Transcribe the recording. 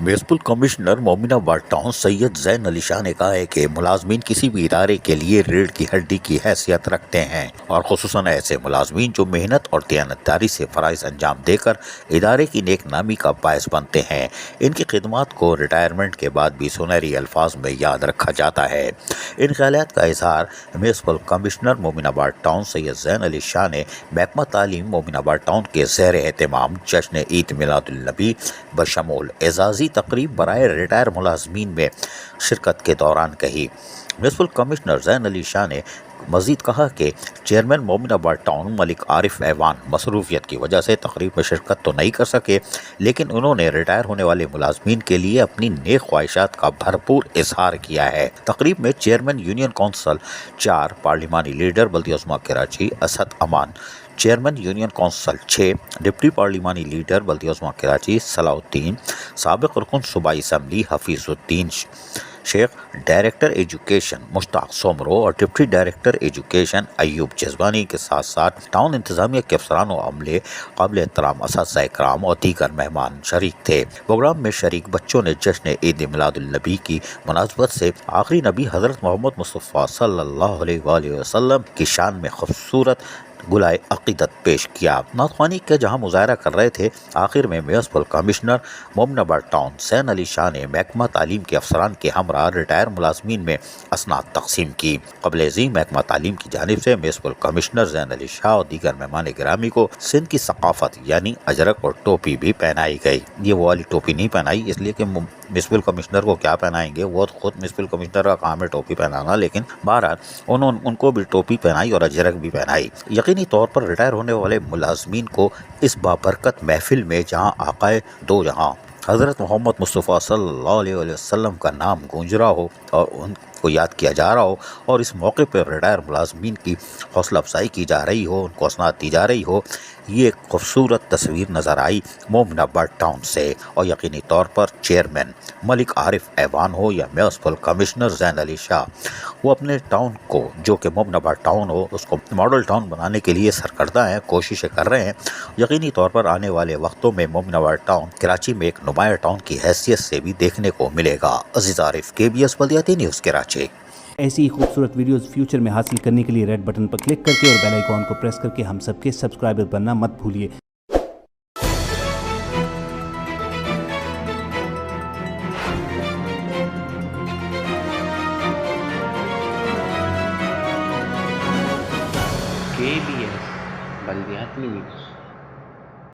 Municipal commissioner مومنآباد town سید زین علی شاہ نے کہا ہے کہ ملازمین کسی بھی ادارے کے لیے ریڑھ کی ہڈی کی حیثیت رکھتے ہیں اور خصوصاً ایسے ملازمین جو محنت اور دیانتداری سے فرائض انجام دے کر ادارے کی نیک نامی کا باعث بنتے ہیں۔ ان کی خدمات کو ریٹائرمنٹ کے بعد بھی سنہری الفاظ میں یاد رکھا جاتا ہے۔ ان خیالات کا اظہار میونسپل کمشنر مومنآباد ٹاؤن سید زین علی شاہ نے محکمہ تعلیم مومنآباد ٹاؤن کے زیر اہتمام جشن عید میلاد النبی بشمول اعزازی تقریب برائے ریٹائر ملازمین میں شرکت کے دوران کہی۔ میونسپل کمشنر زین علی شاہ نے مزید کہا کہ چیئرمین مومنآباد ٹاؤن ملک عارف ایوان مصروفیت کی وجہ سے تقریب میں شرکت تو نہیں کر سکے، لیکن انہوں نے ریٹائر ہونے والے ملازمین کے لیے اپنی نیک خواہشات کا بھرپور اظہار کیا ہے۔ تقریب میں چیئرمین یونین کونسل 4 پارلیمانی لیڈر بلدیہ عظمیٰ کراچی اسد امان، چیئرمین یونین کونسل 6 ڈپٹی پارلیمانی لیڈر بلدیہ عظمیٰ کراچی صلاح الدین، سابق رکن صوبائی اسمبلی حفیظ الدین شیخ، ڈائریکٹر ایجوکیشن مشتاق سومرو اور ڈپٹی ڈائریکٹر ایجوکیشن ایوب جزبانی کے ساتھ ساتھ ٹاؤن انتظامیہ کے افسران و عملے، قابل احترام اساتذہ اکرام اور دیگر مہمان شریک تھے۔ پروگرام میں شریک بچوں نے جشن عید میلاد النبی کی مناسبت سے آخری نبی حضرت محمد مصطفیٰ صلی اللہ علیہ وآلہ وسلم کی شان میں خوبصورت گلائے عقیدت پیش کیا۔ نعت خوانی کا جہاں مظاہرہ کر رہے تھے، آخر میں میونسپل کمشنر مومنآباد ٹاؤن زین علی شاہ نے محکمہ تعلیم کے افسران کے ہمراہ ریٹائر ملازمین میں اسناد تقسیم کی۔ قبل ازیں محکمہ تعلیم کی جانب سے میونسپل کمشنر زین علی شاہ اور دیگر مہمان گرامی کو سندھ کی ثقافت یعنی اجرک اور ٹوپی بھی پہنائی گئی۔ یہ وہ والی ٹوپی نہیں پہنائی اس لیے کہ میونسپل کمشنر کو کیا پہنائیں گے، وہ خود میونسپل کمشنر کا کام ہے ٹوپی پہنانا، لیکن بہرحال ان کو بھی ٹوپی پہنائی اور اجرک بھی پہنائی۔ یقینی طور پر ریٹائر ہونے والے ملازمین کو اس بابرکت محفل میں جہاں آقائے دو جہاں حضرت محمد مصطفیٰ صلی اللہ علیہ وسلم کا نام گونج رہا ہو اور ان کو یاد کیا جا رہا ہو اور اس موقع پر ریٹائر ملازمین کی حوصلہ افزائی کی جا رہی ہو، ان کو اسناد دی جا رہی ہو، یہ ایک خوبصورت تصویر نظر آئی مومنآباد ٹاؤن سے۔ اور یقینی طور پر چیئرمین ملک عارف ایوان ہو یا میونسپل کمشنر زین علی شاہ، وہ اپنے ٹاؤن کو جو کہ مومنآباد ٹاؤن ہو اس کو ماڈل ٹاؤن بنانے کے لیے سرکردہ ہیں، کوششیں کر رہے ہیں۔ یقینی طور پر آنے والے وقتوں میں مومنآباد ٹاؤن کراچی میں ایک نمایاں ٹاؤن کی حیثیت سے بھی دیکھنے کو ملے گا۔ عزیز عارف، KBS بلدیاتی نیوز کراچی۔ ایسی ہی خوبصورت ویڈیوز فیوچر میں حاصل کرنے کے لیے ریڈ بٹن پر کلک کر کے اور بیل آئیکن کو پریس کر کے ہم سب کے سبسکرائبر بننا مت بھولیے۔ KBS بلدیاتی نیوز۔